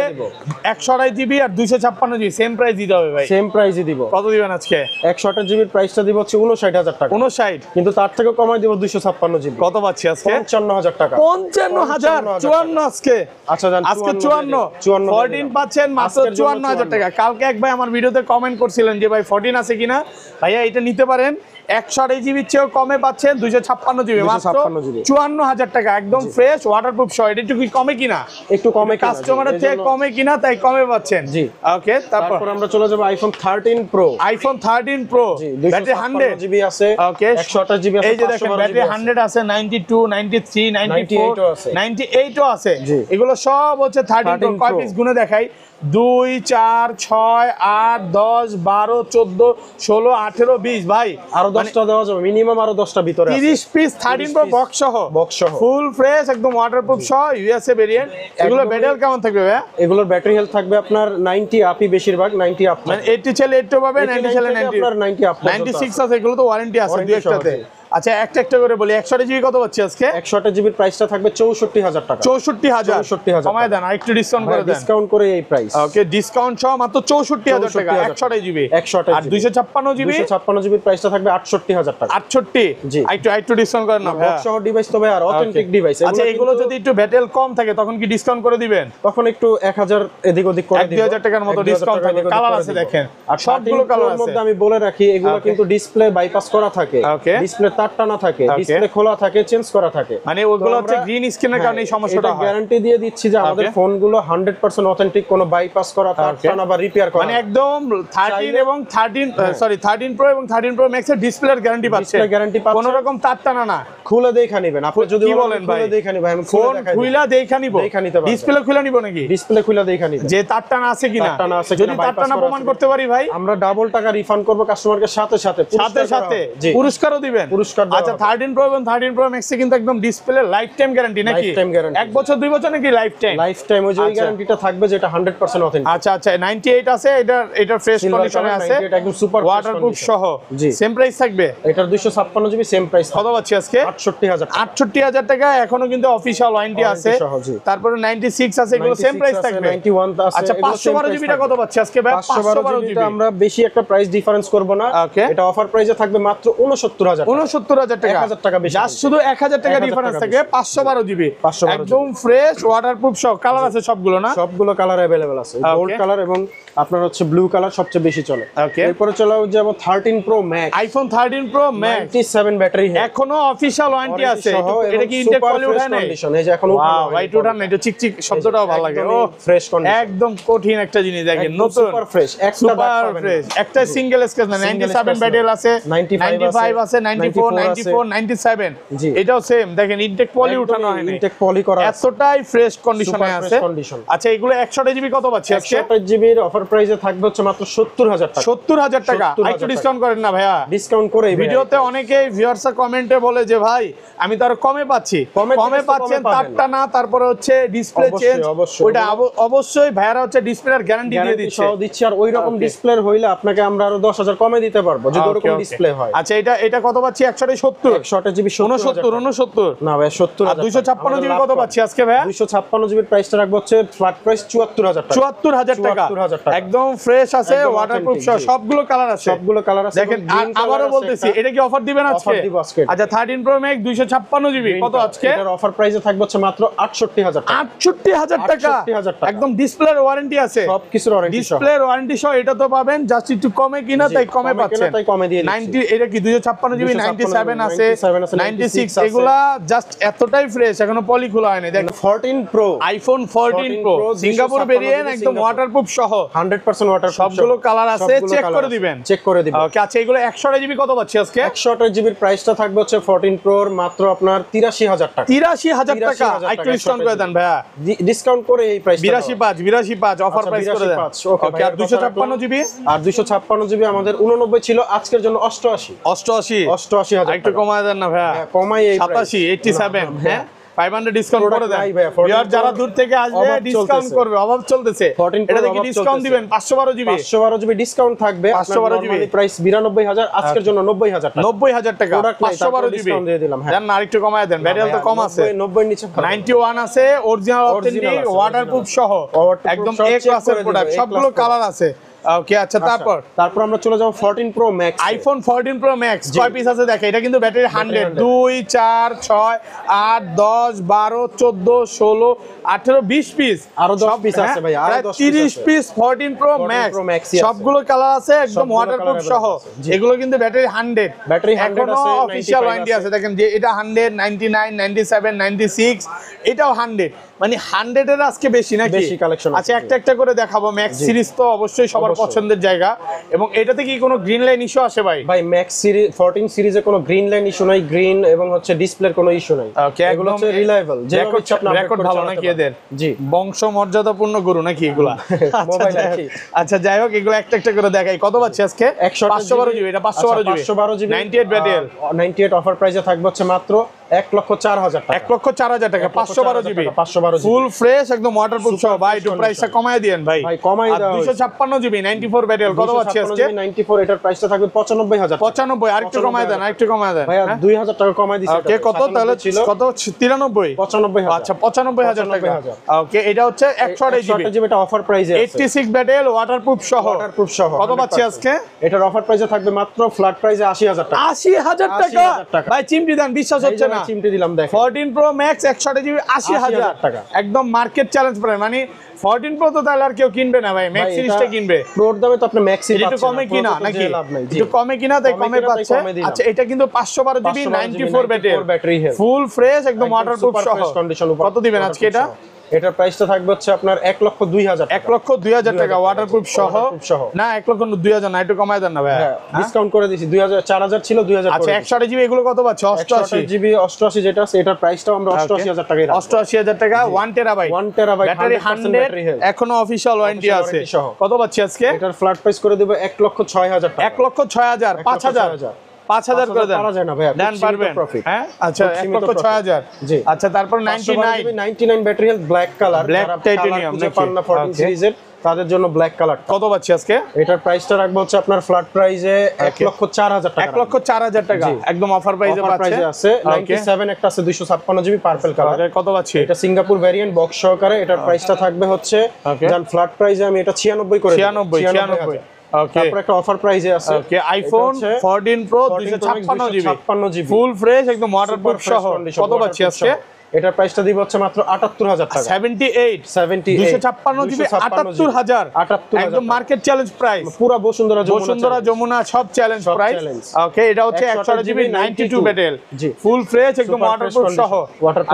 Speaker 2: 128 জিবি আর 256 জিবি সেম প্রাইস দিতে হবে ভাই।
Speaker 1: সেম প্রাইসই দিব।
Speaker 2: কত দিবেন আজকে?
Speaker 1: 128 জিবির প্রাইসটা দিব হচ্ছে 59000 টাকা।
Speaker 2: 59,
Speaker 1: কিন্তু তার থেকে কমাই দিব 256 জিবি।
Speaker 2: কত পাচ্ছি আজকে?
Speaker 1: 55000 টাকা।
Speaker 2: 55000, 54 আজকে।
Speaker 1: আচ্ছা জান,
Speaker 2: আজকে 54 14 পাচ্ছেন মাত্র 54000 টাকা। কালকে এক ভাই আমার ভিডিওতে কমেন্ট করছিলেন যে ভাই 14 আছে কিনা। ভাইয়া এটা নিতে পারেন, 128 জিবির চেয়েও কমে পাচ্ছেন, 256 জিবি মাত্র 54000 টাকা, একদম ফ্রেশ ওয়াটারপ্রুফ সহ। এটা একটু কমে কিনা?
Speaker 1: একটু কমে,
Speaker 2: কাস্টমারের থেকে কমে কিনা, তাই কমে পাচ্ছেন।
Speaker 1: জি,
Speaker 2: ওকে। তারপর
Speaker 1: আমরা চলে যাব iPhone 13 pro.
Speaker 2: IPhone 13 pro battery 100
Speaker 1: GB আছে,
Speaker 2: ওকে।
Speaker 1: 128 জিবি আছে।
Speaker 2: এই যে দেখেন ব্যাটারি 100 আছে, 92, 93, 94, 98 ও আছে। এগুলো সব হচ্ছে 13 প্রো। কয় পিস গুনে দেখাই? 2, 4, 6, 8, 10, 12, 14, 16, 18, 20 ভাই।
Speaker 1: আরো 10টা দেওয়া যাবে, মিনিমাম আরো 10টা ভিতরে আছে।
Speaker 2: 30 পিস 13 প্রো বক্স সহ ফুল ফ্রেশ একদম ওয়াটারপ্রুফ সহ ইউএসএ ভেরিয়েন্ট। এগুলো ব্যাটারি কেমন থাকবে ভাই?
Speaker 1: এগুলোর ব্যাটারি হেলথ থাকবে আপনার 90 আপই, বেশিরভাগ 90 আপ।
Speaker 2: মানে 80 ছেলে 80 পাবে, 90 ছেলে 90
Speaker 1: আপনার 90 আপ,
Speaker 2: 96 আছে। এগুলো তো ওয়ারেন্টি আছে দুই একটাতে। আচ্ছা, একটা করে বলি, 128 জিবি কত পাচ্ছি আজকে?
Speaker 1: 128 জিবির প্রাইসটা থাকবে 64000 টাকা।
Speaker 2: 64000 কমায় দেন, আরেকটু ডিসকাউন্ট করে দেন।
Speaker 1: ডিসকাউন্ট করে এই প্রাইস,
Speaker 2: ওকে। ডিসকাউন্ট সহ মাত্র 64000 টাকা 128 জিবি। আর 256 জিবি,
Speaker 1: 256 জিবির প্রাইসটা থাকবে 68000 টাকা।
Speaker 2: 68, জি। একটু ডিসকাউন্ট করেন না ভাই।
Speaker 1: সহ ডিভাইস তবে আর অথেন্টিক ডিভাইস।
Speaker 2: আচ্ছা, এগুলো যদি একটু ব্যাটেল কম থাকে তখন কি ডিসকাউন্ট করে দিবেন?
Speaker 1: তখন একটু 1000 এদিক ওদিক করে দিব,
Speaker 2: 2000 টাকার মতো ডিসকাউন্ট থাকবে। কালার আছে দেখেন,
Speaker 1: আর
Speaker 2: সবগুলো কালার আছে।
Speaker 1: মধ্যে আমি বলে রাখি, এগুলো কিন্তু ডিসপ্লে বাইপাস করা থাকে, ডিসপ্লে তার টানা থাকে, ডিসপ্লে খোলা থাকে, চেঞ্জ করা থাকে।
Speaker 2: মানে ওগুলো হচ্ছে গ্রিন স্ক্রিনের কারণে এই সমস্যাটা হয়।
Speaker 1: গ্যারান্টি দিয়ে দিচ্ছি যে আমাদের ফোনগুলো 100% অথেন্টিক, কোনো বাইপাস করা, তার টানা বা রিপেয়ার করা।
Speaker 2: মানে একদম 13 এবং 13 প্রো এবং 13 প্রো ম্যাক্স এর ডিসপ্লের গ্যারান্টি পাচ্ছেন।
Speaker 1: ডিসপ্লে গ্যারান্টি পাচ্ছেন,
Speaker 2: কোনো রকম তার টানা না।
Speaker 1: খুলে দেখা নেবেন আপনি। যদি
Speaker 2: কি বলেন ভাই?
Speaker 1: খুলে দেখা নিবেন, আমি
Speaker 2: ফোন খুলে দেখা নিব, ডিসপ্লে খুলে নিব নাকি?
Speaker 1: ডিসপ্লে খুলে দেখা নিব
Speaker 2: যে তার টানা আছে কিনা। যদি তার টানা প্রমাণ করতে পারি ভাই,
Speaker 1: আমরা ডাবল টাকা রিফান্ড করব কাস্টমারকে, সাথে সাথে
Speaker 2: পুরস্কারও দিবেন। আচ্ছা, 13 প্রো এবং 13 প্রো ম্যাক্স এ কিন্তু একদম ডিসপ্লে লাইফ টাইম গ্যারান্টি নাকি? 1 বছর 2 বছর নাকি লাইফ টাইম?
Speaker 1: লাইফ টাইম, ওই যে গ্যারান্টিটা থাকবে যেটা 100% অথেন্টিক।
Speaker 2: আচ্ছা, 98 আছে, এটা ফ্রেশ কন্ডিশনে আছে,
Speaker 1: এটা একদম সুপার
Speaker 2: ওয়াটারপ্রুফ সহ। সেম প্রাইস থাকবে
Speaker 1: এটার 256 জিবি, সেম প্রাইস।
Speaker 2: কত পাচ্ছি আজকে?
Speaker 1: 68000
Speaker 2: টাকা। এখনো কিন্তু অফিশিয়াল ওয়ারেন্টি আছে। তারপরে 96 আছে, এগুলো সেম প্রাইস থাকবে।
Speaker 1: 91 আছে।
Speaker 2: আচ্ছা, 512 জিবিটা কত পাচ্ছি আজকে ভাই?
Speaker 1: 512 জিবি আমরা বেশি একটা প্রাইস ডিফারেন্স করব না। এটা অফার প্রাইসে থাকবে মাত্র 69000 টাকা। 1000 টাকা বেশি,
Speaker 2: জাস্ট শুধু 1000 টাকা ডিফারেন্স থাকবে। 512 জিবি একদম ফ্রেশ ওয়াটারপ্রুফ সহ। কালার আছে সবগুলো না?
Speaker 1: সবগুলো কালার अवेलेबल আছে। গোল্ড কালার এবং আপনার হচ্ছে ব্লু কালার সবচেয়ে বেশি চলে।
Speaker 2: ওকে।
Speaker 1: এরপরে চলে যাব 13 pro max.
Speaker 2: IPhone 13 pro max
Speaker 1: 97 battery,
Speaker 2: এখনো অফিশিয়াল ওয়ারেন্টি আছে। এটা কি ইনটেক কোয়ালিটি উঠায় নাই?
Speaker 1: এই যে এখন
Speaker 2: ওয়াও, হোয়াইট উঠান না, এটা চিকচিক শব্দটাও ভালো লাগে। ও
Speaker 1: ফ্রেশ কন্ডিশন,
Speaker 2: একদম কঠিন একটা জিনিস দেখেন, নতুন
Speaker 1: সুপার ফ্রেশ, একটা
Speaker 2: সুপার ফ্রেশ। একটা সিঙ্গেল স্ক্র্যাচ না, 97 ব্যাটারি আছে, 95 আছে, 94, 94 97
Speaker 1: জি।
Speaker 2: এটাও সেম দেখেন ইনটেক পলি উঠানো হয়নি,
Speaker 1: ইনটেক পলি করা আছে,
Speaker 2: এতটাই ফ্রেশ কন্ডিশনে
Speaker 1: Super
Speaker 2: আছে।
Speaker 1: fresh condition।
Speaker 2: আচ্ছা এগুলো 128 জিবি কত পাচ্ছি আজকে?
Speaker 1: 128 জিবির অফার প্রাইসে থাকবে হচ্ছে মাত্র 70000 টাকা।
Speaker 2: 70000 টাকা।
Speaker 1: 70,000
Speaker 2: একটু ডিসকাউন্ট করেন না ভাইয়া।
Speaker 1: ডিসকাউন্ট করে
Speaker 2: ভিডিওতে অনেকেই ভিউয়ার্সরা কমেন্টে বলে যে ভাই আমি তো আরো কমে পাচ্ছি,
Speaker 1: কমে
Speaker 2: কমে
Speaker 1: থেকে তো
Speaker 2: পাচ্ছেন
Speaker 1: কমে পাবেন।
Speaker 2: তারটা না, তারপরে হচ্ছে ডিসপ্লে
Speaker 1: অবশ্যই,
Speaker 2: চেঞ্জ,
Speaker 1: অবশ্যই।
Speaker 2: ওইটা অবশ্যই ভাইয়ারা হচ্ছে ডিসপ্লের গ্যারান্টি দিয়ে
Speaker 1: গ্যারান্টি
Speaker 2: দিচ্ছে।
Speaker 1: সহ দিচ্ছি, আর ওই রকম
Speaker 2: Okay.
Speaker 1: ডিসপ্লে হইলে আপনাকে আমরা আরো 10000 কমে দিতে পারবো যদি
Speaker 2: Okay,
Speaker 1: ওরকম
Speaker 2: okay.
Speaker 1: ডিসপ্লে হয়।
Speaker 2: আচ্ছা এটা কত পাচ্ছি? 170
Speaker 1: 128 জিবি
Speaker 2: 69
Speaker 1: না ভাই 70
Speaker 2: আর 256 জিবি কত পাচ্ছি আজকে ভাইয়া?
Speaker 1: 256 জিবির প্রাইসটা রাখবো হচ্ছে ফ্ল্যাট প্রাইস 74000 টাকা।
Speaker 2: 74000 টাকা
Speaker 1: 74000 টাকা।
Speaker 2: একদম ফ্রেশ আছে,
Speaker 1: একদম
Speaker 2: ওয়াটারপ্রুফ
Speaker 1: authentic,
Speaker 2: সহ
Speaker 1: জি।
Speaker 2: সবগুলো কালার আছে।
Speaker 1: সবগুলো কালার আছে।
Speaker 2: দেখেন
Speaker 1: এবং green
Speaker 2: আবারও
Speaker 1: color আছে
Speaker 2: বলতেছি
Speaker 1: একটা।
Speaker 2: এটা কি অফার দিবেন আজকে?
Speaker 1: Offer দিব আজকে।
Speaker 2: আচ্ছা 13 প্রো ম্যাক্স 256 জিবি কত আজকে?
Speaker 1: এটার অফার প্রাইসে থাকবে হচ্ছে মাত্র 68000 টাকা।
Speaker 2: 68000 টাকা
Speaker 1: 68,000 টাকা।
Speaker 2: একদম ডিসপ্লের ওয়ারেন্টি আছে,
Speaker 1: সবকিছুর ওয়ারেন্টি সহ।
Speaker 2: ডিসপ্লের ওয়ারেন্টি সহ এটা তো পাবেন, জাস্ট একটু কমে কিনা
Speaker 1: জি,
Speaker 2: তাই কমে
Speaker 1: কমে কিনা
Speaker 2: পাচ্ছেন।
Speaker 1: তাই কমে দিয়ে দিচ্ছি।
Speaker 2: 90 এটা কি 256 জিবি 97 আছে
Speaker 1: 97 আছে,
Speaker 2: 96
Speaker 1: 96
Speaker 2: এগুলা জাস্ট এতটাই ফ্রেশ, এখনো পলি খোলা হয়নি। দেখেন
Speaker 1: 14 pro
Speaker 2: iPhone 14 pro Singapore
Speaker 1: 256
Speaker 2: variant
Speaker 1: GB
Speaker 2: একদম
Speaker 1: সিঙ্গাপুর।
Speaker 2: ওয়াটারপ্রুফ সহ
Speaker 1: 100% ওয়াটার
Speaker 2: সবগুলো কালার আছে, চেক করে দিবেন।
Speaker 1: চেক করে দিবেন।
Speaker 2: ওকে আচ্ছা এগুলো 128 জিবি কত পাচ্ছি আজকে?
Speaker 1: 128 জিবির প্রাইসটা থাকবে হচ্ছে 14 প্রোর মাত্র আপনার 83000 টাকা।
Speaker 2: 83000 টাকা
Speaker 1: 83,000
Speaker 2: একটু ডিসকাউন্ট করে দেন ভাইয়া।
Speaker 1: ডিসকাউন্ট করে এই প্রাইস
Speaker 2: 82.5 অফার প্রাইস করে দেন। ওকে আর 256 জিবি
Speaker 1: আর 256 জিবি আমাদের 89 ছিল, আজকের জন্য 88
Speaker 2: 88 একটু
Speaker 1: টাকা।
Speaker 2: কমায় দেন না ভাইয়া।
Speaker 1: কমাই এই
Speaker 2: 87 87 হ্যাঁ 500 ডিসকাউন্ট করে
Speaker 1: Product
Speaker 2: দেন।
Speaker 1: নাই ভাইয়া, 14
Speaker 2: ভিউয়ার যারা দূর থেকে আসবে
Speaker 1: অভাব
Speaker 2: ডিসকাউন্ট
Speaker 1: চলতেছে।
Speaker 2: করবে, অভাব চলতেছে।
Speaker 1: 14 Pro
Speaker 2: এটা থেকে
Speaker 1: অভাব
Speaker 2: ডিসকাউন্ট
Speaker 1: চলতেছে।
Speaker 2: দিবেন 512 জিবি
Speaker 1: 512 জিবি ডিসকাউন্ট থাকবে।
Speaker 2: 512 জিবি।
Speaker 1: প্রাইস 92000, আজকের জন্য 90000 টাকা।
Speaker 2: 90000 টাকা
Speaker 1: Product নাই,
Speaker 2: 512
Speaker 1: তারপরে
Speaker 2: জিবি
Speaker 1: discount দিয়ে দিলাম, হ্যাঁ।
Speaker 2: দেন না আরেকটু কমায় দেন, ভ্যারিয়েন্ট তো কম আছে।
Speaker 1: 90 নিচে
Speaker 2: 91 আছে অরিজিনাল অথেন্টিক
Speaker 1: আছে,
Speaker 2: ওয়াটারপ্রুফ সহ
Speaker 1: Waterproof
Speaker 2: একদম
Speaker 1: সহ
Speaker 2: এ
Speaker 1: check
Speaker 2: ক্লাসের
Speaker 1: করে দিবে,
Speaker 2: প্রোডাক্ট,
Speaker 1: A
Speaker 2: সবগুলো
Speaker 1: class
Speaker 2: কালার আছে। ওকে আচ্ছা
Speaker 1: তারপর আমরা চলে যাব 14 pro max.
Speaker 2: IPhone 14 pro max কয় পিস আছে দেখে, এটা কিন্তু ব্যাটারি 100 2 4 6 8 10 12 14 16 18 20 পিস,
Speaker 1: আরো 10 পিস আছে ভাই, আরো 10
Speaker 2: 30
Speaker 1: আছে।
Speaker 2: Piece 14 pro
Speaker 1: 14
Speaker 2: max
Speaker 1: Pro Max ই আছে।
Speaker 2: সবগুলো কালার আছে, একদম
Speaker 1: সবগুলো
Speaker 2: ওয়াটারপ্রুফ
Speaker 1: colour
Speaker 2: সহ।
Speaker 1: available আছে। জি।
Speaker 2: এগুলো কিন্তু ব্যাটারি 100
Speaker 1: ব্যাটারি 100
Speaker 2: এখনো
Speaker 1: আছে,
Speaker 2: অফিশিয়াল
Speaker 1: 95
Speaker 2: ওয়ারেন্টি আছে। দেখেন যে এটা 100 99 97 96 এটাও 100, মানে 100 এর আজকে বেশি নাকি?
Speaker 1: বেশি collection আছে।
Speaker 2: আচ্ছা একটা একটা করে দেখাবো। ম্যাক্স সিরিজ তো অবশ্যই সবার
Speaker 1: অবশ্যই।
Speaker 2: পছন্দের জায়গা, এবং এটাতে কি কোনো গ্রিন লাইন ইস্যু আসে ভাই?
Speaker 1: ভাই ম্যাক্স সিরিজ 14 সিরিজে কোনো গ্রিন লাইন ইস্যু নাই, গ্রিন এবং হচ্ছে ডিসপ্লের কোনো ইস্যু নাই।
Speaker 2: Okay,
Speaker 1: এগুলো হচ্ছে
Speaker 2: একদম
Speaker 1: রিলায়েবল, যে
Speaker 2: রেকর্ড ভালো নাকি এদের?
Speaker 1: জি।
Speaker 2: বংশ মর্যাদাপূর্ণ গরু নাকি এগুলা?
Speaker 1: মোবাইল নাকি?
Speaker 2: আচ্ছা যাই হোক এগুলো একটা একটা করে দেখাই। কত পাচ্ছি আজকে? 512 জিবি, এটা 512 জিবি
Speaker 1: 512 জিবি
Speaker 2: 98 ব্যাটারি
Speaker 1: 98 অফার প্রাইসে থাকবে হচ্ছে মাত্র 1,04,000 টাকা।
Speaker 2: 1,04,000 টাকা 512 জিবি
Speaker 1: 512 জিবি
Speaker 2: ফুল ফ্রেশ একদম ওয়াটারপ্রুফ সহ। ভাই একটু প্রাইসটা কমায় দিয়েন ভাই।
Speaker 1: ভাই, কমায় দেওয়া হয়েছে।
Speaker 2: 256 জিবি 94 ব্যাটারি কত পাচ্ছি আজকে?
Speaker 1: 94 এটার প্রাইসটা থাকবে 95,000 টাকা।
Speaker 2: 95 আরেকটু কমায় দেন, আরেকটু কমায় দেন।
Speaker 1: ভাইয়া 2000 টাকা কমায় দিছি।
Speaker 2: ওকে কত তাহলে
Speaker 1: ছিল
Speaker 2: কত 93
Speaker 1: 95,000।
Speaker 2: আচ্ছা 95,000 টাকা।
Speaker 1: 95,000
Speaker 2: ওকে এটা হচ্ছে 128 জিবি
Speaker 1: 128 জিবি এটা অফার প্রাইসে আছে।
Speaker 2: 86 ব্যাটারি ওয়াটারপ্রুফ সহ।
Speaker 1: ওয়াটারপ্রুফ সহ
Speaker 2: কত পাচ্ছি
Speaker 1: 100%।
Speaker 2: আজকে?
Speaker 1: এটার অফার প্রাইসে থাকবে মাত্র ফ্ল্যাট প্রাইসে 80,000 টাকা।
Speaker 2: 80,000 টাকা
Speaker 1: 80,000 টাকা।
Speaker 2: ভাই চিমটি দেন, বিশ্বাস হচ্ছে না।
Speaker 1: চিমটি দিলাম দেখ।
Speaker 2: 14 প্রো ম্যাক্স 128 জিবি 80,000
Speaker 1: টাকা।
Speaker 2: একদম মার্কেট চ্যালেঞ্জ প্রাইস, মানে 14 প্রো তো তাহলে আর কেউ কিনবে না ভাই, ম্যাক্স সিরিজটা কিনবে।
Speaker 1: প্রোর দামে তো আপনি ম্যাক্সই
Speaker 2: এটা একটু
Speaker 1: পাচ্ছেন
Speaker 2: কমে
Speaker 1: না,
Speaker 2: কিনা
Speaker 1: Pro তো
Speaker 2: নাকি?
Speaker 1: যে লাভ নাই। জি।
Speaker 2: একটু কমে কিনা তাই
Speaker 1: কমে
Speaker 2: কমে
Speaker 1: কিনা তাই
Speaker 2: পাচ্ছে।
Speaker 1: কমে দিলাম।
Speaker 2: আচ্ছা এটা কিন্তু 512 GB 94
Speaker 1: battery
Speaker 2: battery
Speaker 1: health.
Speaker 2: Full fresh একদম
Speaker 1: একদম
Speaker 2: ওয়াটারপ্রুফ
Speaker 1: super
Speaker 2: সহ।
Speaker 1: fresh condition উপর।
Speaker 2: কত দিবেন আজকে এটা?
Speaker 1: এটার প্রাইসটা থাকবে হচ্ছে আপনার 1,02,000 টাকা।
Speaker 2: 1,02,000 টাকা ওয়াটারপ্রুফ সহ।
Speaker 1: Waterproof সহ।
Speaker 2: না 1,02,000 না, একটু কমায় দেন না ভাই।
Speaker 1: হ্যাঁ, ডিসকাউন্ট করে দিছি 2000 4000 ছিল 2000
Speaker 2: আচ্ছা 128 জিবি এগুলো কত পাচ্ছে?
Speaker 1: 88 জিবি 88 যেটা আছে এটার প্রাইসটাও আমরা 88,000 টাকায় রাখবো।
Speaker 2: 88,000 টাকা 1 terabyte
Speaker 1: 1 terabyte
Speaker 2: battery
Speaker 1: 100%
Speaker 2: 100
Speaker 1: battery health.
Speaker 2: এখনো অফিশিয়াল ওয়ারেন্টি
Speaker 1: Official
Speaker 2: আছে।
Speaker 1: warranty সহ।
Speaker 2: কত পাচ্ছি আজকে?
Speaker 1: এটার ফ্ল্যাট প্রাইস করে দেব 1,06,000 টাকা।
Speaker 2: 1,06,000 5,000 5,000 করে দেন।
Speaker 1: পারা যায় না ভাইয়া,
Speaker 2: দেন পারবেন
Speaker 1: প্রফিট।
Speaker 2: হ্যাঁ আচ্ছা
Speaker 1: খুব সীমিত
Speaker 2: 1,06,000
Speaker 1: জি।
Speaker 2: আচ্ছা তারপর
Speaker 1: 99 battery health black colour,
Speaker 2: Black titanium
Speaker 1: খুঁজে
Speaker 2: নাকি?
Speaker 1: পান না 14
Speaker 2: Okay.
Speaker 1: সিরিজের তাদের জন্য ব্ল্যাক কালার।
Speaker 2: কত পাচ্ছি আজকে?
Speaker 1: এটার প্রাইসটা রাখবো হচ্ছে আপনার ফ্ল্যাট প্রাইসে 1,04,000 টাকা।
Speaker 2: 1,04,000 টাকা
Speaker 1: জি।
Speaker 2: একদম অফার প্রাইসে
Speaker 1: অফার
Speaker 2: পাচ্ছে।
Speaker 1: প্রাইসে আছে। 97 একটা আছে 256 জিবি পার্পল কালার।
Speaker 2: Okay, কত পাচ্ছি?
Speaker 1: এটা সিঙ্গাপুর ভ্যারিয়েন্ট বক্স সহকারে। এটার প্রাইসটা থাকবে হচ্ছে
Speaker 2: Okay.
Speaker 1: জান ফ্ল্যাট প্রাইসে আমি এটা 96 করে দেব।
Speaker 2: 96 ওকে
Speaker 1: তারপর একটা অফার প্রাইসে আছে।
Speaker 2: ওকে iPhone 14 pro 256 GB
Speaker 1: 256 GB
Speaker 2: full fresh একদম ওয়াটারপ্রুফ
Speaker 1: Super fresh
Speaker 2: সহ।
Speaker 1: condition,
Speaker 2: কত পাচ্ছি
Speaker 1: waterproof
Speaker 2: আজকে?
Speaker 1: সহ। এটার প্রাইসটা দিব হচ্ছে মাত্র 78000 টাকা।
Speaker 2: 78 256 জিবি 78000 একদম মার্কেট চ্যালেঞ্জ প্রাইস।
Speaker 1: পুরো বসুন্ধরা
Speaker 2: যমুনা সব চ্যালেঞ্জ প্রাইস। ওকে, এটা হচ্ছে 128 জিবি 92 ব্যাটেল, ফুল ফ্রেশ একদম ওয়াটারপ্রুফ সহ।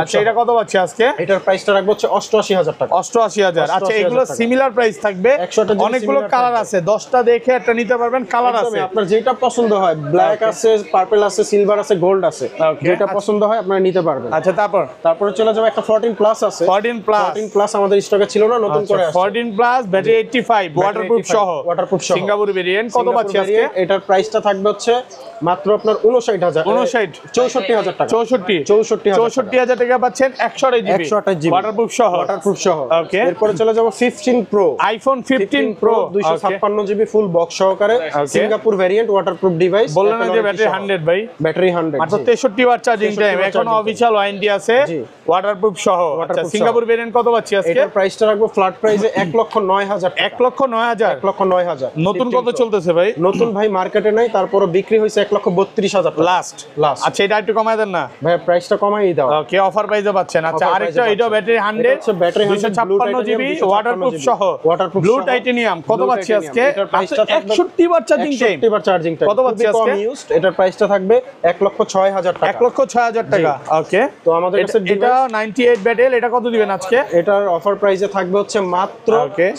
Speaker 2: আচ্ছা, এটা কত পাচ্ছি আজকে?
Speaker 1: এটার প্রাইসটা রাখবো হচ্ছে 88000 টাকা।
Speaker 2: 88000। আচ্ছা, এগুলো সিমিলার প্রাইস থাকবে, অনেকগুলো কালার আছে, 10টা দেখে একটা নিতে পারবেন। কালার আছে
Speaker 1: আপনার যেটা পছন্দ হয়, ব্ল্যাক আছে, পার্পল আছে, সিলভার আছে, গোল্ড আছে, যেটা পছন্দ হয় আপনারা নিতে পারবেন।
Speaker 2: আচ্ছা, তারপরে
Speaker 1: চলে যাবে একটা 14 প্লাস আছে।
Speaker 2: 14 প্লাস
Speaker 1: আমাদের স্টকে ছিল না, নতুন করে আসছে।
Speaker 2: 14 প্লাস ব্যাটারি 85 ওয়াটারপ্রুফ সহ সিঙ্গাপুর ভেরিয়েন্ট। কত পাচ্ছি আজকে?
Speaker 1: এটার প্রাইসটা থাকবে হচ্ছে মাত্র আপনার 59000 64000 টাকা।
Speaker 2: 64000 টাকা পাচ্ছেন 128 জিবি ওয়াটারপ্রুফ সহ। ওকে,
Speaker 1: এরপরে চলে যাব 15 pro,
Speaker 2: iPhone 15 pro
Speaker 1: 256 GB full box সহকারে সিঙ্গাপুর ভেরিয়েন্ট ওয়াটারপ্রুফ ডিভাইস।
Speaker 2: বললেন না যে ব্যাটারি 100 ভাই?
Speaker 1: ব্যাটারি 100
Speaker 2: মাত্র 63 ওয়াট চার্জিং টাইম, এখনো অফিশিয়াল ওয়ারেন্টি আছে, ওয়াটারপ্রুফ সহ। আচ্ছা, সিঙ্গাপুর ভেরিয়েন্ট কত পাচ্ছি আজকে?
Speaker 1: এটার প্রাইসটা রাখবো ফ্ল্যাট প্রাইসে 1,09,000
Speaker 2: 1,09,000। নতুন কত চলতেছে ভাই?
Speaker 1: নতুন ভাই মার্কেটে নাই, তারপরে বিক্রি হইছে 1,32,000
Speaker 2: লাস্ট। আচ্ছা, এটা একটু কমায় দেন না
Speaker 1: ভাই, প্রাইসটা কমাই দাও।
Speaker 2: ওকে, অফার প্রাইসে পাচ্ছেন। আচ্ছা, আরেকটা এটা ব্যাটারি 100 256 জিবি ওয়াটারপ্রুফ সহ ব্লু টাইটানিয়াম। কত পাচ্ছি আজকে?
Speaker 1: এটার প্রাইসটা
Speaker 2: 61 watt charging time.
Speaker 1: 61 watt charging time
Speaker 2: কত পাচ্ছি আজকে?
Speaker 1: এটার প্রাইসটা থাকবে 1,06,000 টাকা।
Speaker 2: 1,06,000 টাকা। ওকে,
Speaker 1: তো আমাদের কাছে
Speaker 2: এটা 98 ব্যাটেল, এটা কত দিবেন আজকে?
Speaker 1: এটার অফার প্রাইসে থাকবে হচ্ছে মাত্র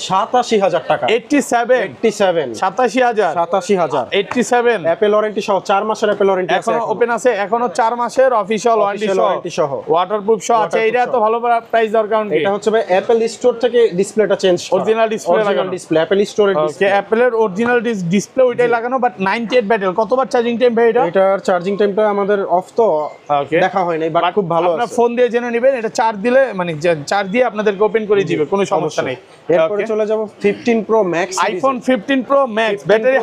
Speaker 1: 87000 টাকা।
Speaker 2: 87 87000 87
Speaker 1: অ্যাপল ওয়ারেন্টি সহ 4 মাসের অ্যাপল ওয়ারেন্টি আছে,
Speaker 2: এখনো ওপেন আছে, এখনো 4 মাসের অফিশিয়াল ওয়ারেন্টি সহ ওয়াটারপ্রুফ সহ আছে। এটা তো ভালো প্রাইস দরকার নেই।
Speaker 1: এটা হচ্ছে ভাই অ্যাপল স্টোর থেকে ডিসপ্লেটা চেঞ্জ,
Speaker 2: অরিজিনাল ডিসপ্লে লাগানো,
Speaker 1: ডিসপ্লে অ্যাপল স্টোরের
Speaker 2: ডিসপ্লে, অ্যাপলের অরিজিনাল ডিসপ্লে ওইটাই লাগানো, বাট 98 ব্যাটেল। কতবার চার্জিং টাইম ভাই এটা?
Speaker 1: এটার চার্জিং টাইমটা আমাদের অফ তো দেখা হয় নাই, বাট খুব ভালো আছে।
Speaker 2: আপনারা ফোন দিয়ে জেনে নেবেন, এটা চার্জ দিলে মানে চার্জ দিয়ে আপনাদেরকে ওপেন করে দিবে, কোনো সমস্যা নেই।
Speaker 1: এরপরে চলে যাব 15 pro max,
Speaker 2: iPhone 15 pro max battery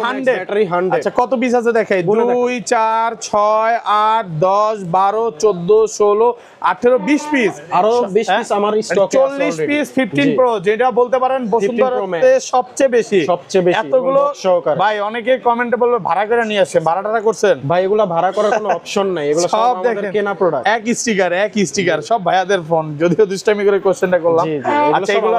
Speaker 2: 100। আচ্ছা, কত পিস আছে দেখাই? 2 4 6 8 10 12 14 16 18 20 পিস,
Speaker 1: আরো 20 পিস আমার স্টকে আছে
Speaker 2: 40 পিস 15 প্রো, যেটা বলতে পারেন বসুন্ধরাতে সবচেয়ে বেশি। এতগুলো ভাই, অনেকে কমেন্টে বলবে ভাড়া করে নিয়ে আসে, ভাড়াটা করছেন
Speaker 1: ভাই? এগুলা ভাড়া করার কোনো অপশন নাই, এগুলো সব আমাদের কেনা প্রোডাক্ট।
Speaker 2: এক স্টিকার সব ভাইয়াদের ফোন, যদিও দুষ্টামি করে কোশ্চেনটা করলাম। আচ্ছা, এগুলো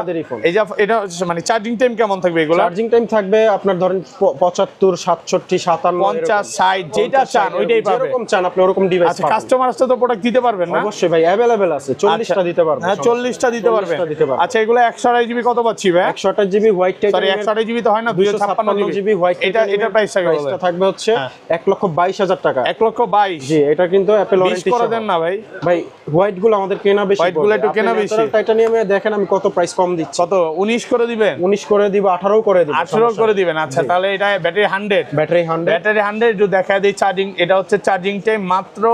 Speaker 2: এই যে এটা মানে চার্জিং টাইম কেমন থাকবে? এগুলো
Speaker 1: চার্জিং টাইম থাকবে আপনার ধরেন 75 67 57
Speaker 2: 50 60 যেটা চান ওইটাই পাবেন,
Speaker 1: যেরকম চান আপনি ওরকম ডিভাইস পাবেন।
Speaker 2: আচ্ছা, কাস্টমার আসলে তো প্রোডাক্ট দিতে পারবেন না?
Speaker 1: অবশ্যই ভাই, अवेलेबल আছে, 40টা দিতে পারবেন।
Speaker 2: হ্যাঁ, 40টা দিতে পারবেন। আচ্ছা, এগুলো 128 জিবি কত পাচ্ছি ভাই?
Speaker 1: 128 GB white titanium,
Speaker 2: sorry 128 GB তো হয় না, 256 জিবি
Speaker 1: হোয়াইট।
Speaker 2: এটা প্রাইসটা
Speaker 1: থাকবে হচ্ছে 1,22,000 টাকা।
Speaker 2: 1,22,000।
Speaker 1: জি, এটা কিন্তু অ্যাপল ওয়ারেন্টি
Speaker 2: করে দেন না ভাই?
Speaker 1: ভাই, হোয়াইট গুলো আমাদের কেনা বেশি,
Speaker 2: হোয়াইট গুলো একটু কেনা বেশি।
Speaker 1: টাইটানিয়ামে দেখেন আমি কত প্রাইস কম দিচ্ছি।
Speaker 2: কত? 19 করে দিবেন?
Speaker 1: 19 করে দিব, 18 করে দিব,
Speaker 2: 18 করে দিবেন। আচ্ছা, তাহলে এটা ব্যাটারি 100 ব্যাটারি 100 একটু দেখা দেই। চার্জিং, এটা হচ্ছে চার্জিং টাইম মাত্র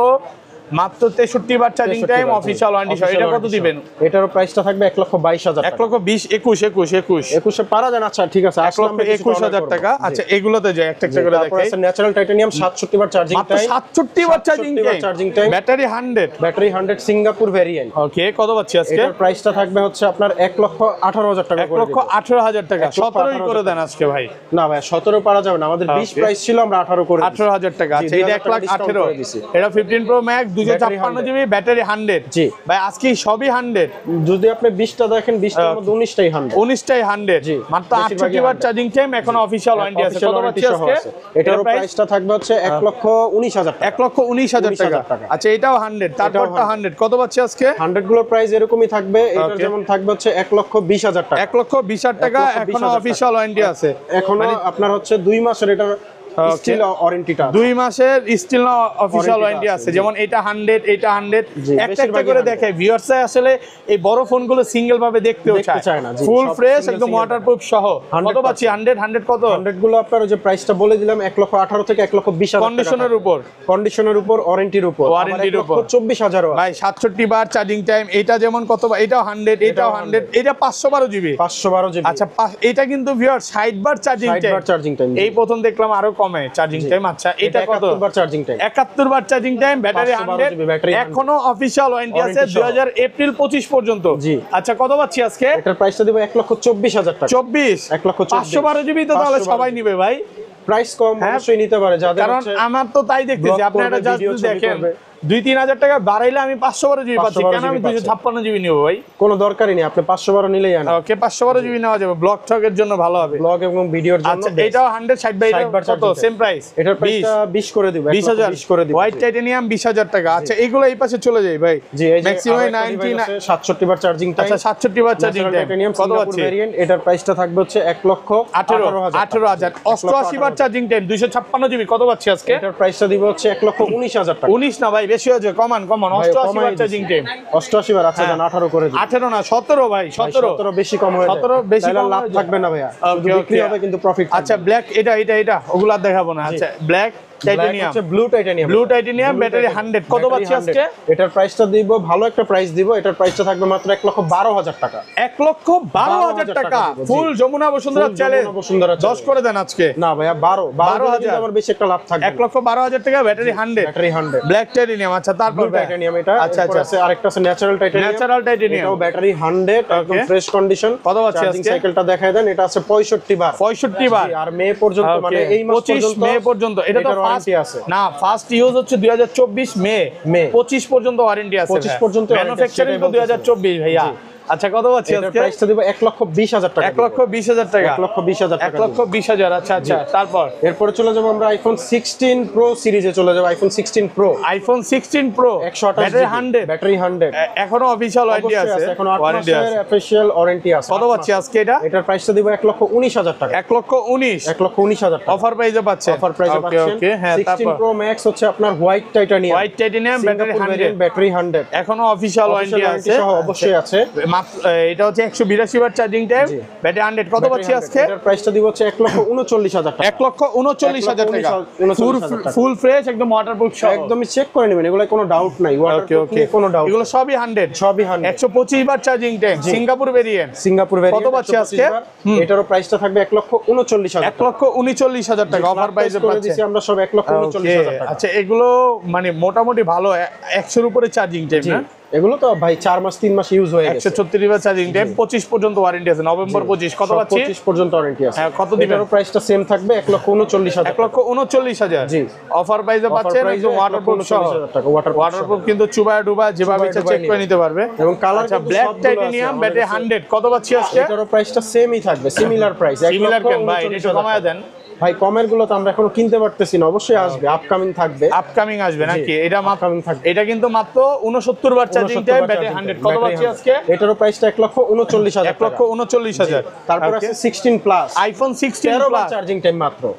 Speaker 2: 63 বার চার্জিং টাইম, অফিশিয়াল ওয়ারেন্টি সহ। এটা কত দিবেন?
Speaker 1: এটারও প্রাইসটা থাকবে 1,22,000 টাকা।
Speaker 2: 1,20 21
Speaker 1: এ পারা যান। আচ্ছা, ঠিক আছে,
Speaker 2: 1,21,000 টাকা। আচ্ছা, এগুলোতে যাই একটা করে দেখাই।
Speaker 1: তারপর আছে ন্যাচারাল টাইটানিয়াম 67 বার চার্জিং টাইম,
Speaker 2: 67 বার charging time, battery 100 Singapore
Speaker 1: variant.
Speaker 2: Okay, কত পাচ্ছি আজকে?
Speaker 1: এটার প্রাইসটা থাকবে হচ্ছে আপনার 1,18,000 টাকা।
Speaker 2: 1,18,000 টাকা। 17 করে দেন আজকে ভাই।
Speaker 1: না ভাই, 17 পারা যাবে না, আমাদের 20 প্রাইস ছিল, আমরা 18 করে
Speaker 2: 18,000 টাকা। আচ্ছা, এটা 1,18,000। এটা 15 প্রো ম্যাক্স 256 জিবি ব্যাটারি 100।
Speaker 1: জি
Speaker 2: ভাই, আজকে সবই 100।
Speaker 1: যদি আপনি 20টা দেখেন, 20টার মধ্যে 19টাই 100,
Speaker 2: 19টাই 100। মাত্র 68 বার চার্জিং টাইম, এখন অফিশিয়াল ওয়ারেন্টি আছে। কত পাচ্ছি আজকে?
Speaker 1: এটার প্রাইসটা থাকবে হচ্ছে 1,19,000 টাকা।
Speaker 2: 1,19,000 টাকা। আচ্ছা, এটাও 100, তারপরটা 100। কত পাচ্ছি আজকে?
Speaker 1: 100 গুলোর প্রাইস এরকমই থাকবে। এটা যেমন থাকবে হচ্ছে 1,20,000 টাকা।
Speaker 2: 1,20,000 টাকা, এখনো অফিশিয়াল ওয়ারেন্টি আছে।
Speaker 1: এখনো আপনার হচ্ছে 2 মাসের এটা স্টিল ওয়ারেন্টিটা,
Speaker 2: 2 মাসের স্টিল না অফিশিয়াল ওয়ারেন্টি আছে। যেমন এটা 100, এটা 100 একটা করে দেখাই। ভিউয়ার্স আসলে এই বড় ফোনগুলো সিঙ্গেল ভাবে দেখতেও চায় না, ফুল ফ্রেশ একদম ওয়াটারপ্রুফ সহ। কত পাচ্ছি? 100 কত?
Speaker 1: 100 গুলো আপনার ওই যে প্রাইসটা বলে দিলাম, 1,18,000 থেকে 1,20,000 কন্ডিশনের উপর ওয়ারেন্টির উপর 24,000
Speaker 2: ভাই। 67 বার চার্জিং টাইম। এটা যেমন কত? এটাও 100, এটাও 100, এটা 512 জিবি। আচ্ছা, এটা কিন্তু ভিউয়ার্স 60 বার চার্জিং টাইম। এই প্রথম দেখলাম আরো কমে চার্জিং টাইম। আচ্ছা, এটা কত?
Speaker 1: 71 বার চার্জিং টাইম।
Speaker 2: 71 বার চার্জিং টাইম, ব্যাটারি 100, এখনো অফিশিয়াল ওয়ারেন্টি আছে 2000 এপ্রিল 25 পর্যন্ত।
Speaker 1: জি।
Speaker 2: আচ্ছা, কত পাচ্ছি আজকে?
Speaker 1: এটার প্রাইসটা দিব 1,24,000 টাকা।
Speaker 2: 512 জিবি তো তাহলে সবাই নিবে ভাই।
Speaker 1: প্রাইস কম অবশ্যই নিতে পারে যাদের,
Speaker 2: কারণ আমার তো তাই দেখতেছি। আপনি এটা জাস্ট দেখেন 2-3 হাজার টাকা বাড়াইলে আমি 512 জিবি পাচ্ছি, কেন আমি 256 জিবি নিব ভাই?
Speaker 1: কোনো দরকারই নেই, আপনি 512 নিলেই আনেন।
Speaker 2: ওকে 512 জিবি নেওয়া যাবে, ব্লগ টকের জন্য ভালো হবে,
Speaker 1: ব্লগ এবং ভিডিওর জন্য।
Speaker 2: আচ্ছা এটাও 160 বাই কত সেম প্রাইস?
Speaker 1: এটার প্রাইসটা 20 করে দিব,
Speaker 2: 20,000
Speaker 1: 20 করে দিব।
Speaker 2: হোয়াইট টাইটানিয়াম 20,000 টাকা। আচ্ছা এইগুলো এই পাশে চলে যাই ভাই।
Speaker 1: জি এই যে
Speaker 2: ম্যাক্সিমাম
Speaker 1: 67 বার চার্জিং টাইম।
Speaker 2: আচ্ছা 67 বার চার্জিং টাইম কত পাচ্ছি?
Speaker 1: ভেরিয়েন্ট, এটার প্রাইসটা থাকবে হচ্ছে 1,18,000।
Speaker 2: 88 বার চার্জিং টাইম 256 জিবি কত পাচ্ছি আজকে?
Speaker 1: এটার প্রাইসটা দিব হচ্ছে 1,19,000 টাকা।
Speaker 2: 19 না ভাই, বেশি হয়েছে, কমান 88 বার চার্জিং টাইম।
Speaker 1: 88 বার, আচ্ছা জান 18 করে দিন।
Speaker 2: 18 না 17 ভাই, 17
Speaker 1: বেশি কম হয়ে যায়,
Speaker 2: 17 বেশি
Speaker 1: তাহলে
Speaker 2: কম
Speaker 1: লাভ
Speaker 2: হয়ে যায়।
Speaker 1: থাকবে না ভাইয়া, শুধু বিক্রি হবে কিন্তু প্রফিট।
Speaker 2: আচ্ছা ব্ল্যাক এটা ওগুলো আর দেখাবো না। আচ্ছা black titanium,
Speaker 1: blue titanium,
Speaker 2: blue titanium battery 100 কত পাচ্ছি আজকে?
Speaker 1: এটার প্রাইসটা দিব, ভালো একটা প্রাইস দিব, এটার প্রাইসটা থাকবে মাত্র 1,12,000 টাকা।
Speaker 2: 1,12,000 টাকা ফুল যমুনা বসুন্ধরা চ্যালেঞ্জ 10 করে দেন আজকে।
Speaker 1: না ভাইয়া 12,000 আমার বেশি একটা লাভ থাকবে।
Speaker 2: 1,12,000 টাকা ব্যাটারি 100 ব্ল্যাক টাইটানিয়াম। আচ্ছা তারপর
Speaker 1: টাইটানিয়াম এটা,
Speaker 2: আচ্ছা
Speaker 1: আরেকটা আছে ন্যাচারাল টাইটানিয়াম।
Speaker 2: ন্যাচারাল টাইটানিয়াম
Speaker 1: এটাও ব্যাটারি 100 একদম ফ্রেশ কন্ডিশন।
Speaker 2: কত পাচ্ছি
Speaker 1: চার্জিং
Speaker 2: আজকে?
Speaker 1: সাইকেলটা দেখায় দেন, এটা আছে 65 বার।
Speaker 2: 65 বার
Speaker 1: আর মে পর্যন্ত, মানে এই মাস
Speaker 2: 25
Speaker 1: পর্যন্ত
Speaker 2: মে পর্যন্ত। এটা তো
Speaker 1: ওয়ারেন্টি আছে
Speaker 2: না, ফার্স্ট ইউজ হচ্ছে 2024 মে 25 পর্যন্ত ওয়ারেন্টি আছে।
Speaker 1: 25 পর্যন্ত
Speaker 2: ম্যানুফ্যাকচারিং তো 2024 ভাইয়া। আচ্ছা কত পাচ্ছি
Speaker 1: এটার
Speaker 2: আজকে?
Speaker 1: প্রাইসটা দিব 1,20,000 টাকা।
Speaker 2: 1,20,000 টাকা।
Speaker 1: 1,20,000 টাকা।
Speaker 2: 1,20,000 আচ্ছা আচ্ছা তারপর
Speaker 1: এরপরে চলে যাব আমরা আইফোন 16 প্রো সিরিজে চলে যাব। IPhone 16 pro,
Speaker 2: iPhone 16 pro
Speaker 1: 128
Speaker 2: battery 100
Speaker 1: battery 100
Speaker 2: এখনো অফিশিয়াল ওয়ারেন্টি আছে,
Speaker 1: এখন 8
Speaker 2: ওয়ারেন্টি আছে।
Speaker 1: মাসের অফিশিয়াল ওয়ারেন্টি আছে।
Speaker 2: কত পাচ্ছি আজকে এটা?
Speaker 1: এটার প্রাইসটা দিব 1,19,000 টাকা।
Speaker 2: 1,19,000
Speaker 1: 1,19,000 টাকা
Speaker 2: অফার প্রাইসে পাচ্ছেন।
Speaker 1: অফার প্রাইসে
Speaker 2: ওকে
Speaker 1: পাচ্ছেন।
Speaker 2: ওকে হ্যাঁ
Speaker 1: 16
Speaker 2: তারপর
Speaker 1: প্রো ম্যাক্স হচ্ছে আপনার white titanium,
Speaker 2: white titanium battery 100
Speaker 1: battery 100
Speaker 2: এখনো অফিশিয়াল ওয়ারেন্টি আছে
Speaker 1: সহ অবশ্যই আছে।
Speaker 2: মাত্র এটা হচ্ছে 182 বার চার্জিং টাইম ব্যাটারি 100 কত পাচ্ছি আজকে?
Speaker 1: এটার প্রাইসটা দিব হচ্ছে 1,39,000 টাকা।
Speaker 2: 1,39,000 টাকা ফুল ফ্রেশ একদম ওয়াটারপ্রুফ সহ।
Speaker 1: একদমই চেক করে নেবেন, এগুলো কোনো ডাউট নাই,
Speaker 2: ওকে
Speaker 1: ওয়াটারপ্রুফ
Speaker 2: ওকে
Speaker 1: নিয়ে কোনো ডাউট।
Speaker 2: এগুলো সবই 100
Speaker 1: সবই 100।
Speaker 2: 125 বার charging time Singapore variant.
Speaker 1: Singapore variant
Speaker 2: কত পাচ্ছি আজকে?
Speaker 1: এটারও প্রাইসটা থাকবে 1,39,000 টাকা।
Speaker 2: 1,39,000 টাকা অফার প্রাইসে
Speaker 1: করে
Speaker 2: পাচ্ছেন
Speaker 1: দিছি আমরা সব 1,39,000 টাকা।
Speaker 2: আচ্ছা এগুলো মানে মোটামুটি ভালো 100 এর উপরে চার্জিং টাইম না?
Speaker 1: এগুলো তো ভাই 4 মাস 3 মাস ইউজ হয়ে গেছে।
Speaker 2: 136 বার চার্জিং টাইম 25 পর্যন্ত ওয়ারেন্টি আছে, নভেম্বর 25 কত পাচ্ছি?
Speaker 1: 25 পর্যন্ত ওয়ারেন্টি আছে।
Speaker 2: হ্যাঁ কত দিবেন?
Speaker 1: এটারও প্রাইসটা সেম থাকবে 1,39,000 টাকা।
Speaker 2: 1,39,000
Speaker 1: জি
Speaker 2: অফার প্রাইসে পাচ্ছেন একদম ওয়াটারপ্রুফ সহ।
Speaker 1: 1,39,000 টাকা ওয়াটারপ্রুফ।
Speaker 2: কিন্তু চুবায় ডুবা যেভাবে ইচ্ছা চেক করে নিতে পারবে।
Speaker 1: এবং কালার
Speaker 2: আচ্ছা ব্ল্যাক টাইটানিয়াম ব্যাটারি 100 কত পাচ্ছি আজকে?
Speaker 1: এটারও প্রাইসটা সেমই থাকবে, সিমিলার প্রাইস।
Speaker 2: সিমিলার কেন ভাই, একটু কমায় দেন
Speaker 1: ভাই। কমের গুলো তো আমরা এখনো কিনতে পারতেছি না, অবশ্যই আসবে, আপকামিং থাকবে।
Speaker 2: আপকামিং আসবে নাকি? এটা
Speaker 1: আপকামিং থাকবে।
Speaker 2: এটা কিন্তু মাত্র 69 বার চার্জিং টাইম ব্যাটারি 100 কত পাচ্ছি আজকে?
Speaker 1: এটারও প্রাইসটা 1,39,000 টাকা।
Speaker 2: 1,39,000
Speaker 1: তারপর আছে 16 প্লাস,
Speaker 2: আইফোন 16
Speaker 1: 13 বার
Speaker 2: প্লাস
Speaker 1: চার্জিং টাইম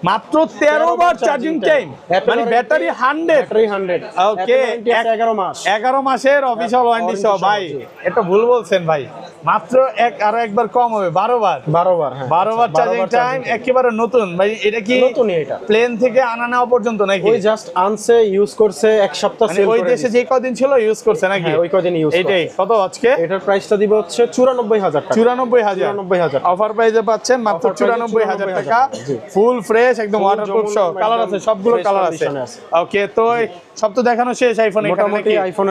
Speaker 1: মাত্র
Speaker 2: 13 বার চার্জিং টাইম মানে ব্যাটারি 100
Speaker 1: ব্যাটারি 100।
Speaker 2: ওকে
Speaker 1: 11 মাস
Speaker 2: 11 মাসের অফিশিয়াল ওয়ারেন্টি সহ ভাই। এটা ভুল বলছেন ভাই, মাত্র আরো একবার কম হবে 12 বার
Speaker 1: 12 বার। হ্যাঁ
Speaker 2: 12 বার চার্জিং টাইম একেবারে নতুন ভাই। এটা কি
Speaker 1: নতুনই? এটা
Speaker 2: প্লেন থেকে আনা নেওয়া পর্যন্ত নাকি?
Speaker 1: ওই জাস্ট আনছে, ইউজ করছে, এক সপ্তাহ
Speaker 2: মানে
Speaker 1: সেল
Speaker 2: ওই
Speaker 1: করে
Speaker 2: দেশে যে কদিন ছিল ইউজ করছে নাকি?
Speaker 1: হ্যাঁ ওই কদিন ইউজ করছে।
Speaker 2: এটাই কত আজকে?
Speaker 1: এটার প্রাইসটা দিব হচ্ছে 94,000 টাকা।
Speaker 2: 94,000 অফার প্রাইসে পাচ্ছেন মাত্র 94,000 টাকা। ফুল ফ্রেশ একদম ওয়াটারপ্রুফ সহ, কালার আছে, সবগুলো কালার আছে। ওকে তো সব তো দেখানো শেষ আইফোনে,
Speaker 1: মোটামুটি আইফোন